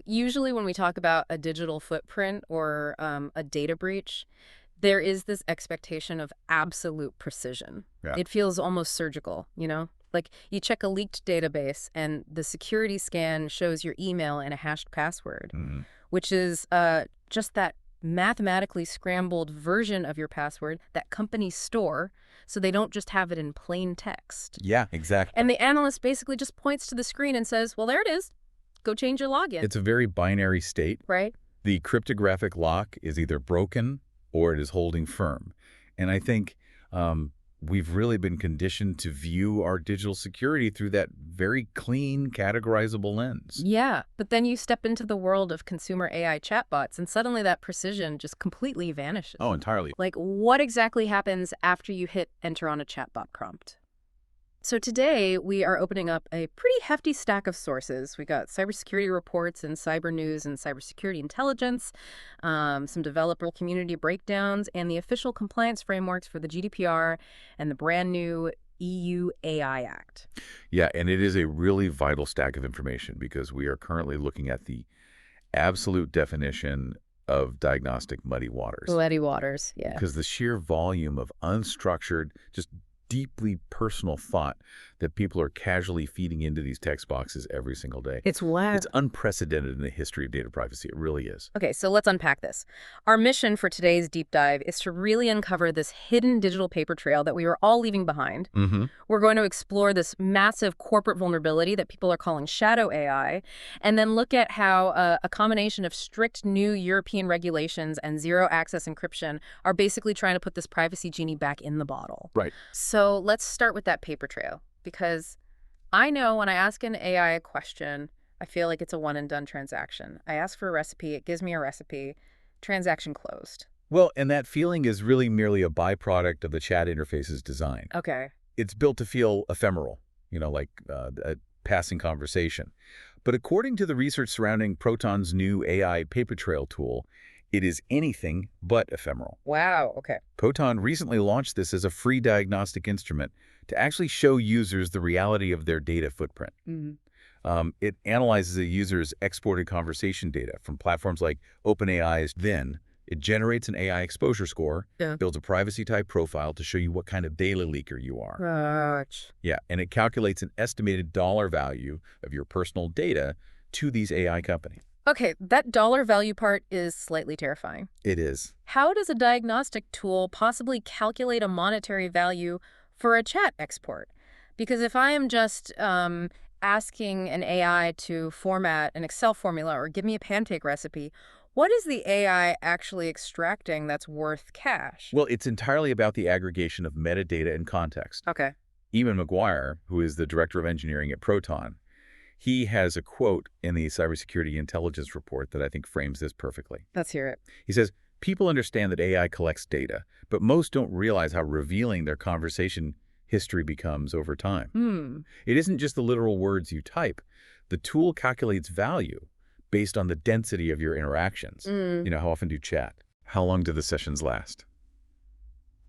Usually when we talk about a digital footprint or a data breach, there is this expectation of absolute precision. Yeah. It feels almost surgical. Like you check a leaked database and the security scan shows your email and a hashed password, which is just that mathematically scrambled version of your password that companies store so they don't just have it in plain text. Yeah, exactly. And the analyst basically just points to the screen and says, well, there it is. Go change your login. It's a very binary state. Right. The cryptographic lock is either broken or it is holding firm. And I think we've really been conditioned to view our digital security through that very clean, categorizable lens. Yeah, but then you step into the world of consumer AI chatbots and suddenly that precision just completely vanishes. Oh, entirely. Like, what exactly happens after you hit enter on a chatbot prompt? So today, we are opening up a pretty hefty stack of sources. We got cybersecurity reports and cyber news and cybersecurity intelligence, some developer community breakdowns, and the official compliance frameworks for the GDPR and the brand new EU AI Act. Yeah, and it is a really vital stack of information because we are currently looking at the absolute definition of diagnostic muddy waters. Muddy waters, yeah. Because the sheer volume of unstructured, just deeply personal thought that people are casually feeding into these text boxes every single day. It's wild. It's unprecedented in the history of data privacy. It really is. Okay, so let's unpack this. Our mission for today's deep dive is to really uncover this hidden digital paper trail that we were all leaving behind. We're going to explore this massive corporate vulnerability that people are calling shadow AI, and then look at how a combination of strict new European regulations and zero-access encryption are basically trying to put this privacy genie back in the bottle. Right. So let's start with that paper trail, because I know when I ask an AI a question, I feel like it's a one-and-done transaction. I ask for a recipe, it gives me a recipe, transaction closed. Well, and that feeling is really merely a byproduct of the chat interface's design. Okay. It's built to feel ephemeral, like a passing conversation. But according to the research surrounding Proton's new AI paper trail tool, it is anything but ephemeral. Wow, okay. Proton recently launched this as a free diagnostic instrument to actually show users the reality of their data footprint. It analyzes a user's exported conversation data from platforms like OpenAI's. Then it generates an AI exposure score, builds a privacy-type profile to show you what kind of data leaker you are. Yeah, and it calculates an estimated dollar value of your personal data to these AI companies. Okay, that dollar value part is slightly terrifying. It is. How does a diagnostic tool possibly calculate a monetary value for a chat export? Because if I am just asking an AI to format an Excel formula or give me a pancake recipe, what is the AI actually extracting that's worth cash? Well, it's entirely about the aggregation of metadata and context. Okay. Eamon McGuire, who is the director of engineering at Proton, he has a quote in the Cybersecurity Intelligence Report that I think frames this perfectly. Let's hear it. He says, people understand that AI collects data, but most don't realize how revealing their conversation history becomes over time. It isn't just the literal words you type. The tool calculates value based on the density of your interactions. How often do you chat? How long do the sessions last?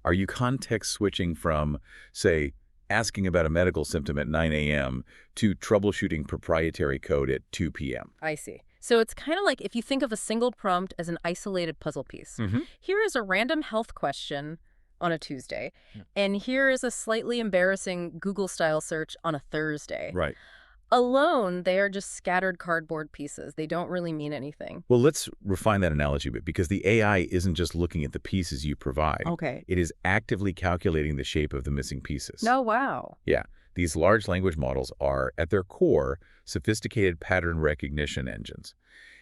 Are you context switching from, say, asking about a medical symptom at 9 a.m. to troubleshooting proprietary code at 2 p.m.? I see. So it's kind of like if you think of a single prompt as an isolated puzzle piece. Here is a random health question on a Tuesday, and here is a slightly embarrassing Google-style search on a Thursday. Right. Alone, they are just scattered cardboard pieces. They don't really mean anything. Well, let's refine that analogy a bit, because the AI isn't just looking at the pieces you provide. Okay. It is actively calculating the shape of the missing pieces. Oh, wow. Yeah. These large language models are, at their core, sophisticated pattern recognition engines.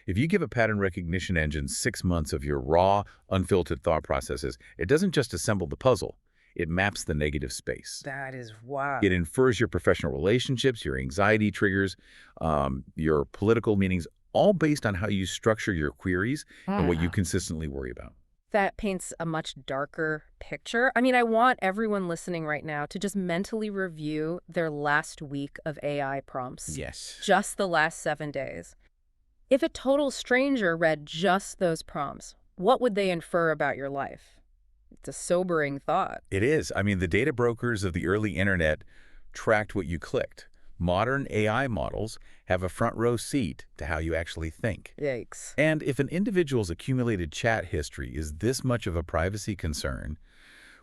If you give a pattern recognition engine 6 months of your raw, unfiltered thought processes, it doesn't just assemble the puzzle. It maps the negative space. That is wow. It infers your professional relationships, your anxiety triggers, your political meanings, all based on how you structure your queries and what you consistently worry about. That paints a much darker picture. I mean, I want everyone listening right now to just mentally review their last week of AI prompts. Yes. Just the last 7 days. If a total stranger read just those prompts, what would they infer about your life? It's a sobering thought. It is. I mean, the data brokers of the early internet tracked what you clicked, Modern AI models have a front-row seat to how you actually think. Yikes. And if an individual's accumulated chat history is this much of a privacy concern,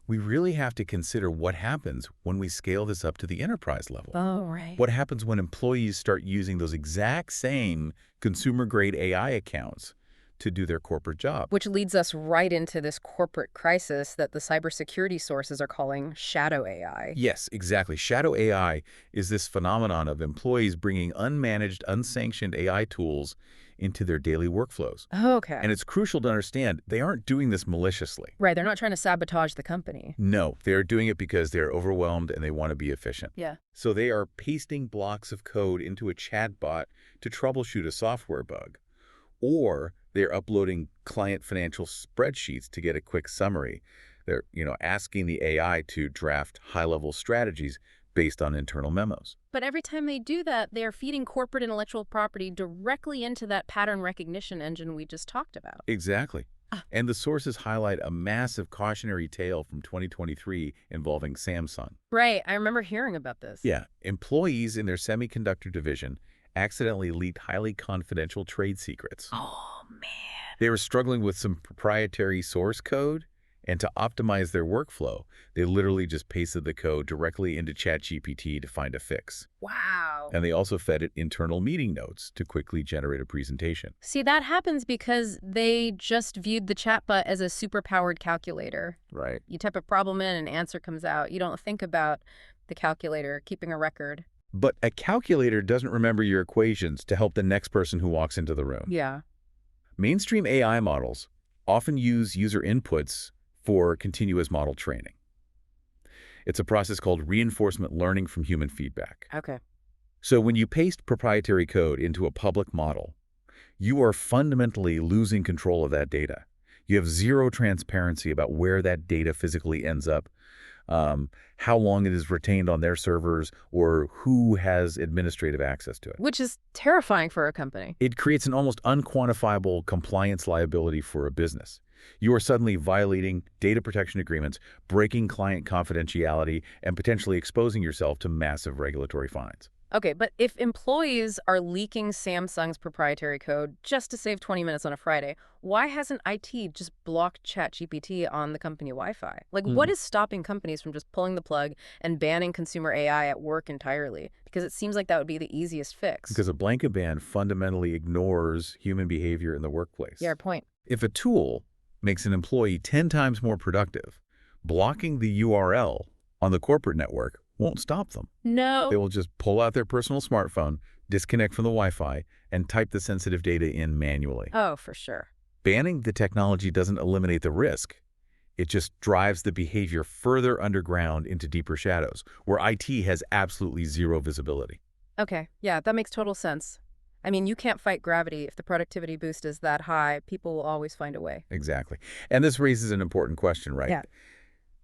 we really have to consider what happens when we scale this up to the enterprise level. Oh, right. What happens when employees start using those exact same consumer-grade AI accounts to do their corporate job? Which leads us right into this corporate crisis that the cybersecurity sources are calling shadow AI. Yes, exactly. Shadow AI is this phenomenon of employees bringing unmanaged, unsanctioned AI tools into their daily workflows. Okay. And it's crucial to understand they aren't doing this maliciously. Right, they're not trying to sabotage the company. No, they're doing it because they're overwhelmed and they want to be efficient. Yeah. So they are pasting blocks of code into a chatbot to troubleshoot a software bug. Or they're uploading client financial spreadsheets to get a quick summary. They're, asking the AI to draft high-level strategies based on internal memos. But every time they do that, they're feeding corporate intellectual property directly into that pattern recognition engine we just talked about. Exactly. And the sources highlight a massive cautionary tale from 2023 involving Samsung. Right, I remember hearing about this. Yeah, employees in their semiconductor division accidentally leaked highly confidential trade secrets. Oh, man. They were struggling with some proprietary source code, and to optimize their workflow, they literally just pasted the code directly into ChatGPT to find a fix. Wow. And they also fed it internal meeting notes to quickly generate a presentation. See, that happens because they just viewed the chatbot as a superpowered calculator. Right. You type a problem in, an answer comes out. You don't think about the calculator keeping a record. But a calculator doesn't remember your equations to help the next person who walks into the room. Yeah. Mainstream AI models often use user inputs for continuous model training. It's a process called reinforcement learning from human feedback. Okay. So when you paste proprietary code into a public model, you are fundamentally losing control of that data. You have zero transparency about where that data physically ends up, how long it is retained on their servers, or who has administrative access to it. Which is terrifying for a company. It creates an almost unquantifiable compliance liability for a business. You are suddenly violating data protection agreements, breaking client confidentiality, and potentially exposing yourself to massive regulatory fines. Okay, but if employees are leaking Samsung's proprietary code just to save 20 minutes on a Friday, why hasn't IT just blocked ChatGPT on the company Wi-Fi? Like, what is stopping companies from just pulling the plug and banning consumer AI at work entirely? Because it seems like that would be the easiest fix. Because a blanket ban fundamentally ignores human behavior in the workplace. Yeah, point. If a tool makes an employee 10 times more productive, blocking the URL on the corporate network won't stop them. No. They will just pull out their personal smartphone, disconnect from the Wi-Fi, and type the sensitive data in manually. Oh, for sure. Banning the technology doesn't eliminate the risk. It just drives the behavior further underground into deeper shadows, where IT has absolutely zero visibility. Okay, yeah, that makes total sense. I mean, you can't fight gravity. If the productivity boost is that high, people will always find a way. Exactly. And this raises an important question, right? Yeah.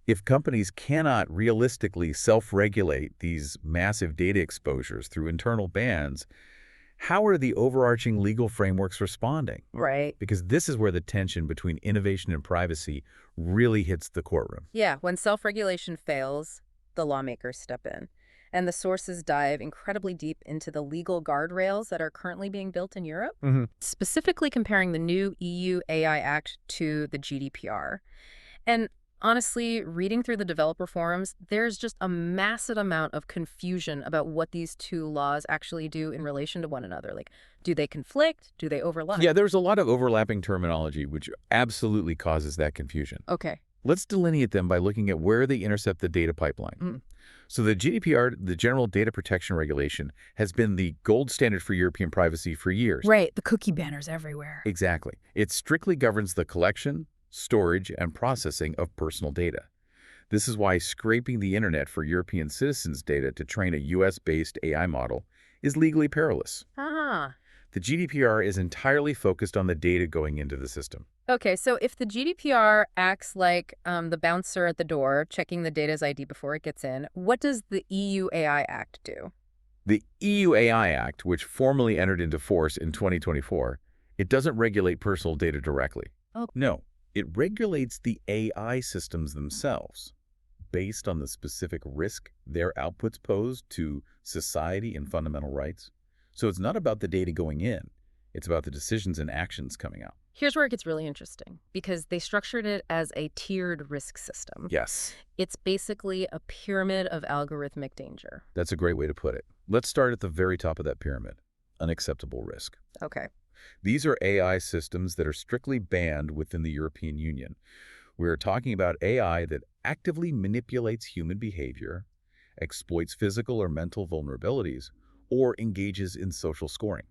If companies cannot realistically self-regulate these massive data exposures through internal bans, how are the overarching legal frameworks responding? Right. Because this is where the tension between innovation and privacy really hits the courtroom. Yeah, when self-regulation fails, the lawmakers step in. And the sources dive incredibly deep into the legal guardrails that are currently being built in Europe, specifically comparing the new EU AI Act to the GDPR. And honestly, reading through the developer forums, there's just a massive amount of confusion about what these two laws actually do in relation to one another. Like, do they conflict? Do they overlap? Yeah, there's a lot of overlapping terminology, which absolutely causes that confusion. Okay. Let's delineate them by looking at where they intercept the data pipeline. So the GDPR, the General Data Protection Regulation, has been the gold standard for European privacy for years. Right, the cookie banners everywhere. Exactly. It strictly governs the collection, storage, and processing of personal data. This is why scraping the internet for European citizens' data to train a US-based AI model is legally perilous. Ah. The GDPR is entirely focused on the data going into the system. Okay, so if the GDPR acts like the bouncer at the door, checking the data's ID before it gets in, what does the EU AI Act do? The EU AI Act, which formally entered into force in 2024, it doesn't regulate personal data directly. Oh. No, it regulates the AI systems themselves. based on the specific risk their outputs pose to society and fundamental rights. So it's not about the data going in. It's about the decisions and actions coming out. Here's where it gets really interesting, because they structured it as a tiered risk system. Yes. It's basically a pyramid of algorithmic danger. That's a great way to put it. Let's start at the very top of that pyramid. Unacceptable risk. Okay. These are AI systems that are strictly banned within the European Union. We're talking about AI that actively manipulates human behavior, exploits physical or mental vulnerabilities, or engages in social scoring.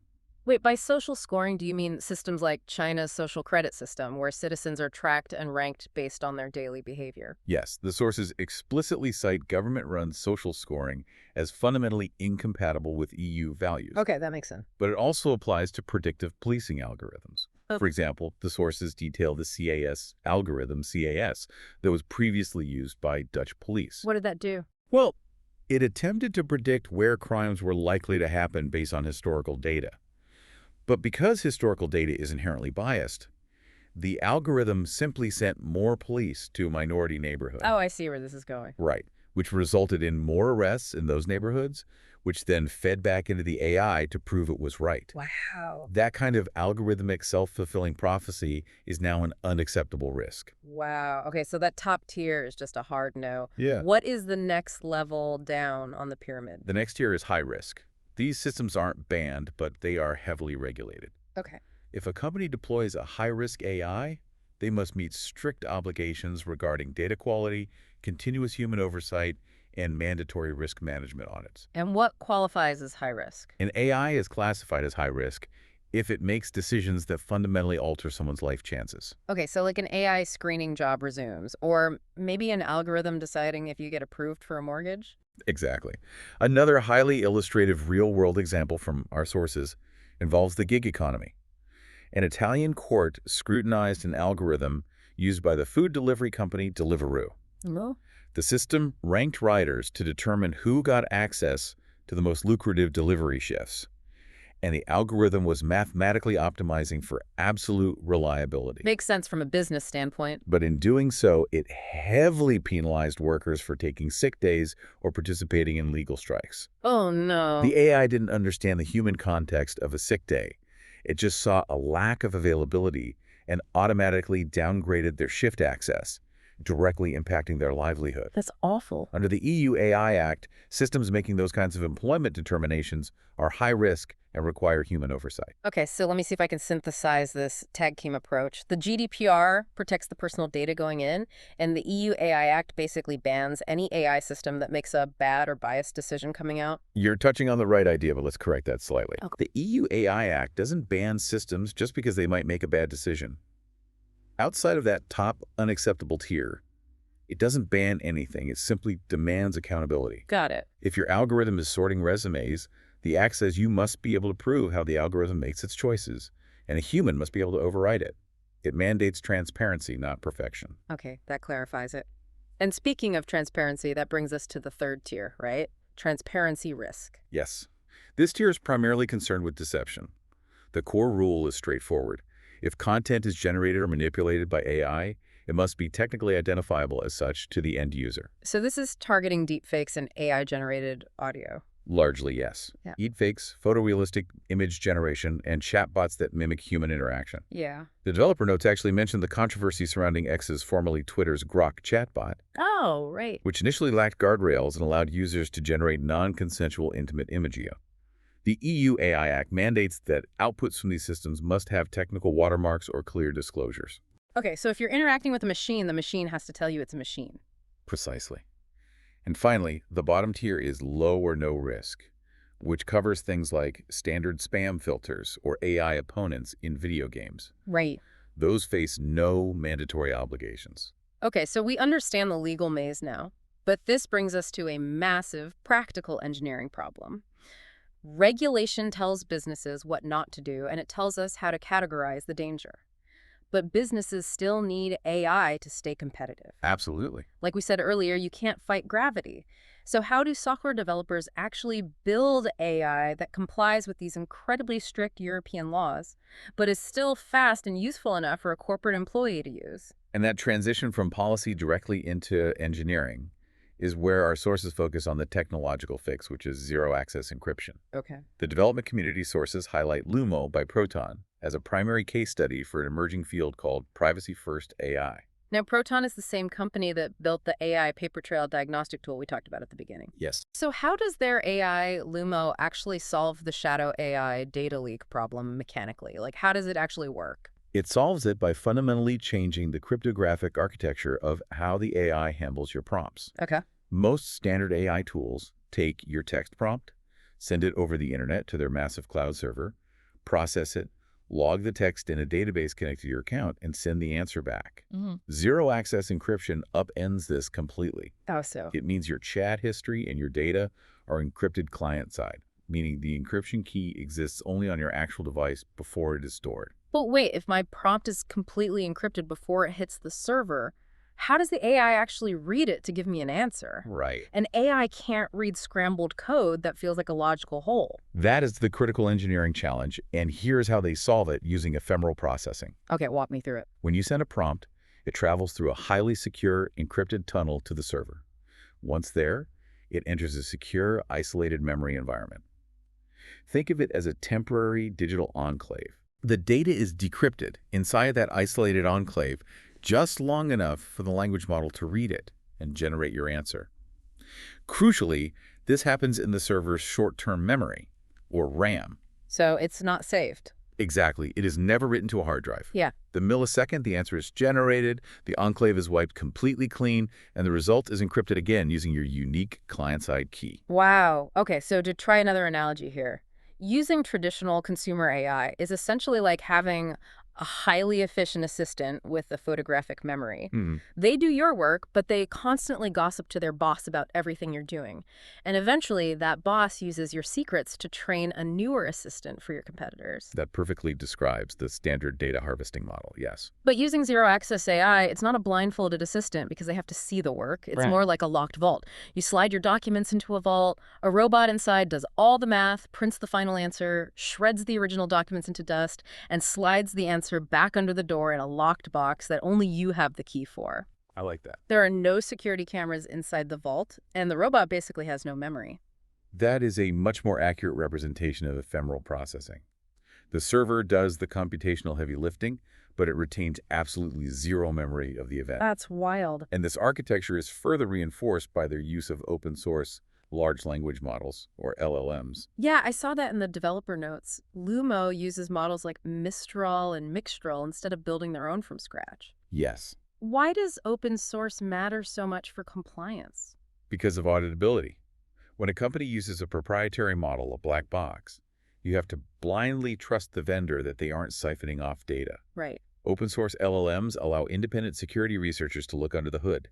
Wait, by social scoring, do you mean systems like China's social credit system, where citizens are tracked and ranked based on their daily behavior? Yes, the sources explicitly cite government-run social scoring as fundamentally incompatible with EU values. Okay, that makes sense. But it also applies to predictive policing algorithms. Oh. For example, the sources detail the CAS algorithm, CAS, that was previously used by Dutch police. What did that do? Well, it attempted to predict where crimes were likely to happen based on historical data. But because historical data is inherently biased, the algorithm simply sent more police to a minority neighborhood. Oh, I see where this is going. Right, which resulted in more arrests in those neighborhoods, which then fed back into the AI to prove it was right. Wow. That kind of algorithmic self-fulfilling prophecy is now an unacceptable risk. Wow. Okay, so that top tier is just a hard no. Yeah. What is the next level down on the pyramid? The next tier is high risk. These systems aren't banned, but they are heavily regulated. Okay. If a company deploys a high-risk AI, they must meet strict obligations regarding data quality, continuous human oversight, and mandatory risk management audits. And what qualifies as high risk? An AI is classified as high risk if it makes decisions that fundamentally alter someone's life chances. Okay, so like an AI screening job resumes, or maybe an algorithm deciding if you get approved for a mortgage? Exactly. Another highly illustrative real-world example from our sources involves the gig economy. An Italian court scrutinized an algorithm used by the food delivery company Deliveroo. No. The system ranked riders to determine who got access to the most lucrative delivery shifts, and the algorithm was mathematically optimizing for absolute reliability. Makes sense from a business standpoint. But in doing so, it heavily penalized workers for taking sick days or participating in legal strikes. Oh, no. The AI didn't understand the human context of a sick day. It just saw a lack of availability and automatically downgraded their shift access, directly impacting their livelihood. That's awful. Under the EU AI Act, systems making those kinds of employment determinations are high risk and require human oversight. Okay, so let me see if I can synthesize this tag team approach. The GDPR protects the personal data going in, and the EU AI Act basically bans any AI system that makes a bad or biased decision coming out. You're touching on the right idea, but let's correct that slightly. Okay. The EU AI Act doesn't ban systems just because they might make a bad decision. Outside of that top unacceptable tier, it doesn't ban anything. It simply demands accountability. Got it. If your algorithm is sorting resumes, the Act says you must be able to prove how the algorithm makes its choices, and a human must be able to override it. It mandates transparency, not perfection. Okay, that clarifies it. And speaking of transparency, that brings us to the third tier, right? Transparency risk. Yes. This tier is primarily concerned with deception. The core rule is straightforward. If content is generated or manipulated by AI, it must be technically identifiable as such to the end user. So this is targeting deepfakes and AI-generated audio. Largely, yes. Yeah. Deepfakes, photorealistic image generation, and chatbots that mimic human interaction. Yeah. The developer notes actually mentioned the controversy surrounding X's, formerly Twitter's Grok chatbot, Oh, right. which initially lacked guardrails and allowed users to generate non-consensual intimate imagery. The EU AI Act mandates that outputs from these systems must have technical watermarks or clear disclosures. Okay, so if you're interacting with a machine, the machine has to tell you it's a machine. Precisely. And finally, the bottom tier is low or no risk, which covers things like standard spam filters or AI opponents in video games. Right. Those face no mandatory obligations. Okay, so we understand the legal maze now, but this brings us to a massive practical engineering problem. Regulation tells businesses what not to do, and it tells us how to categorize the danger. But businesses still need AI to stay competitive. Absolutely. Like we said earlier, you can't fight gravity. So how do software developers actually build AI that complies with these incredibly strict European laws, but is still fast and useful enough for a corporate employee to use? And that transition from policy directly into engineering is where our sources focus on the technological fix, which is zero-access encryption. Okay. The development community sources highlight Lumo by Proton as a primary case study for an emerging field called privacy-first AI. Now, Proton is the same company that built the AI paper trail diagnostic tool we talked about at the beginning. Yes. So how does their AI, Lumo, actually solve the shadow AI data leak problem mechanically? Like, how does it actually work? It solves it by fundamentally changing the cryptographic architecture of how the AI handles your prompts. Okay. Most standard AI tools take your text prompt, send it over the internet to their massive cloud server, process it, log the text in a database connected to your account, and send the answer back. Zero-access encryption upends this completely. How so? It means your chat history and your data are encrypted client-side, meaning the encryption key exists only on your actual device before it is stored. But wait, if my prompt is completely encrypted before it hits the server, how does the AI actually read it to give me an answer? Right. An AI can't read scrambled code that feels like a logical whole. That is the critical engineering challenge, and here's how they solve it using ephemeral processing. Okay, walk me through it. When you send a prompt, it travels through a highly secure, encrypted tunnel to the server. Once there, it enters a secure, isolated memory environment. Think of it as a temporary digital enclave. The data is decrypted inside that isolated enclave just long enough for the language model to read it and generate your answer. Crucially, this happens in the server's short-term memory, or RAM. So it's not saved. Exactly. It is never written to a hard drive. Yeah. The millisecond the answer is generated, the enclave is wiped completely clean, and the result is encrypted again using your unique client-side key. Wow. Okay, so to try another analogy here, using traditional consumer AI is essentially like having a highly efficient assistant with a photographic memory. They do your work, but they constantly gossip to their boss about everything you're doing. And eventually, that boss uses your secrets to train a newer assistant for your competitors. That perfectly describes the standard data harvesting model, yes. But using zero-access AI, it's not a blindfolded assistant because they have to see the work. It's more like a locked vault. You slide your documents into a vault, a robot inside does all the math, prints the final answer, shreds the original documents into dust, and slides the answer back under the door in a locked box that only you have the key for. I like that. There are no security cameras inside the vault, and the robot basically has no memory. That is a much more accurate representation of ephemeral processing. The server does the computational heavy lifting, but it retains absolutely zero memory of the event. That's wild. And this architecture is further reinforced by their use of open source large language models, or LLMs. Yeah, I saw that in the developer notes. Lumo uses models like Mistral and Mixtral instead of building their own from scratch. Yes. Why does open source matter so much for compliance? Because of auditability. When a company uses a proprietary model, a black box, you have to blindly trust the vendor that they aren't siphoning off data. Right. Open source LLMs allow independent security researchers to look under the hood.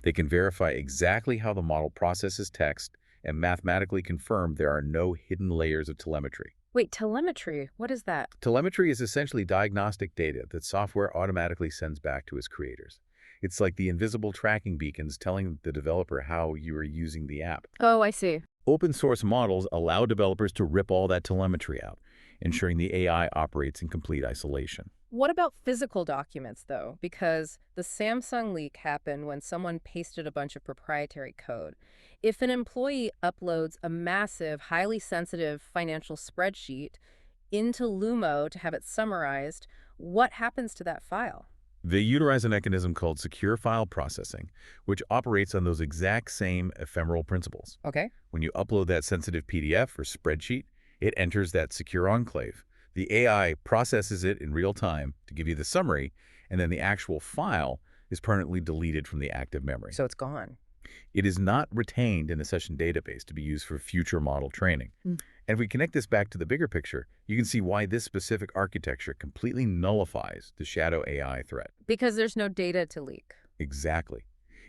They can verify exactly how the model processes text and mathematically confirm there are no hidden layers of telemetry. Wait, telemetry? What is that? Telemetry is essentially diagnostic data that software automatically sends back to its creators. It's like the invisible tracking beacons telling the developer how you are using the app. Oh, I see. Open source models allow developers to rip all that telemetry out, ensuring the AI operates in complete isolation. What about physical documents, though? Because the Samsung leak happened when someone pasted a bunch of proprietary code. If an employee uploads a massive, highly sensitive financial spreadsheet into Lumo to have it summarized, what happens to that file? They utilize a mechanism called secure file processing, which operates on those exact same ephemeral principles. Okay. When you upload that sensitive PDF or spreadsheet, it enters that secure enclave. The AI processes it in real time to give you the summary, and then the actual file is permanently deleted from the active memory. So it's gone. It is not retained in a session database to be used for future model training. And if we connect this back to the bigger picture, you can see why this specific architecture completely nullifies the shadow AI threat. Because there's no data to leak. Exactly.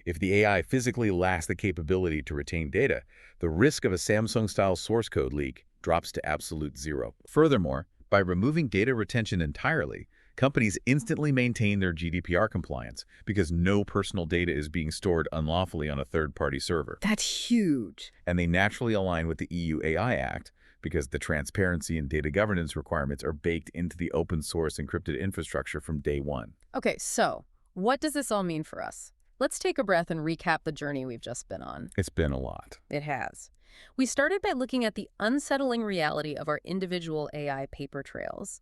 If the AI physically lacks the capability to retain data, the risk of a Samsung-style source code leak drops to absolute zero. Furthermore, by removing data retention entirely, companies instantly maintain their GDPR compliance because no personal data is being stored unlawfully on a third-party server. That's huge. And they naturally align with the EU AI Act because the transparency and data governance requirements are baked into the open source encrypted infrastructure from day one. Okay, so what does this all mean for us? Let's take a breath and recap the journey we've just been on. It's been a lot. It has. We started by looking at the unsettling reality of our individual AI paper trails.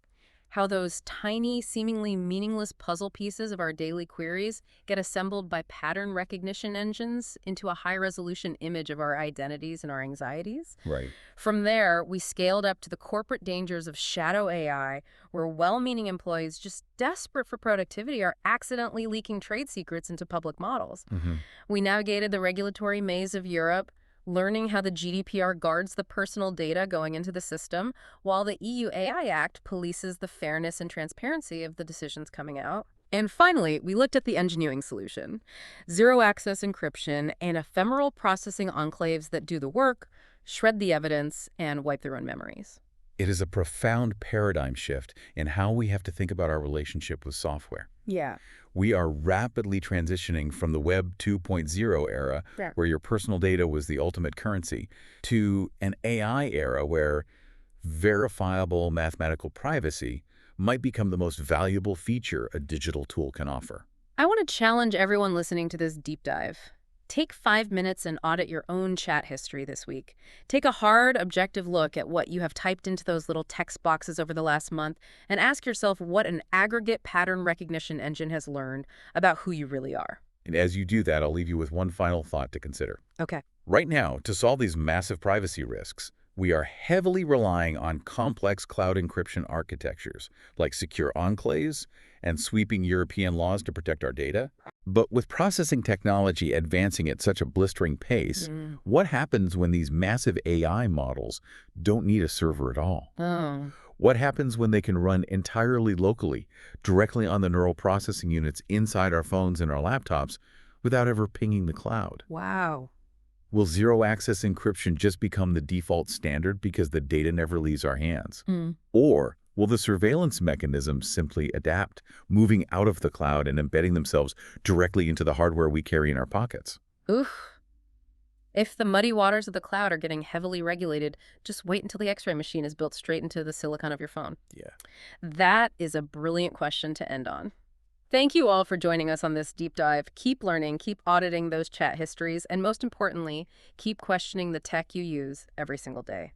How those tiny, seemingly meaningless puzzle pieces of our daily queries get assembled by pattern recognition engines into a high-resolution image of our identities and our anxieties. Right. From there, we scaled up to the corporate dangers of shadow AI, where well-meaning employees just desperate for productivity are accidentally leaking trade secrets into public models. We navigated the regulatory maze of Europe, learning how the GDPR guards the personal data going into the system, while the EU AI Act polices the fairness and transparency of the decisions coming out. And finally, we looked at the engineering solution: zero-access encryption and ephemeral processing enclaves that do the work, shred the evidence, and wipe their own memories. It is a profound paradigm shift in how we have to think about our relationship with software. Yeah. We are rapidly transitioning from the Web 2.0 era, where your personal data was the ultimate currency, to an AI era where verifiable mathematical privacy might become the most valuable feature a digital tool can offer. I want to challenge everyone listening to this deep dive. Take 5 minutes and audit your own chat history this week. Take a hard, objective look at what you have typed into those little text boxes over the last month and ask yourself what an aggregate pattern recognition engine has learned about who you really are. And as you do that, I'll leave you with one final thought to consider. Okay. Right now, to solve these massive privacy risks, we are heavily relying on complex cloud encryption architectures like secure enclaves and sweeping European laws to protect our data. But with processing technology advancing at such a blistering pace, what happens when these massive AI models don't need a server at all? What happens when they can run entirely locally, directly on the neural processing units inside our phones and our laptops without ever pinging the cloud? Wow. Will zero-access encryption just become the default standard because the data never leaves our hands? Or will the surveillance mechanisms simply adapt, moving out of the cloud and embedding themselves directly into the hardware we carry in our pockets? Oof. If the muddy waters of the cloud are getting heavily regulated, just wait until the X-ray machine is built straight into the silicon of your phone. Yeah. That is a brilliant question to end on. Thank you all for joining us on this deep dive. Keep learning, keep auditing those chat histories, and most importantly, keep questioning the tech you use every single day.